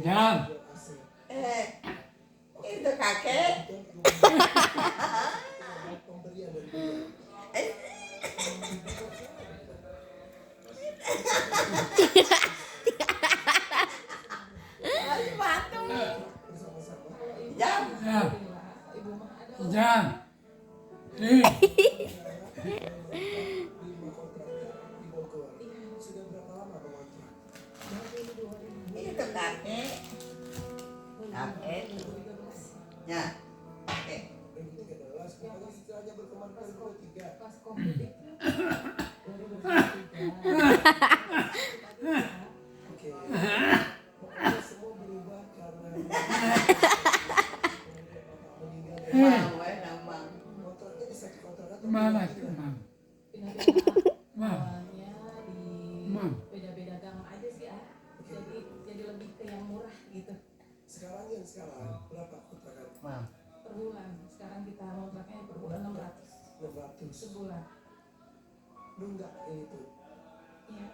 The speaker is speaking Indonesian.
Jam. Itu kakek. Masih patung. Jam. Jam. Jam. Itu kakek. Kakek. Ya. Kakek. Mana tuh, Mam? Mam. Awalnya Mam. di beda-beda gang aja sih jadi lebih ke yang murah gitu Sekarang berapa kontrakan? Mam. per bulan. Sekarang kita kontraknya per bulan 600 600. sebulan. Lu enggak ini tuh. Iya.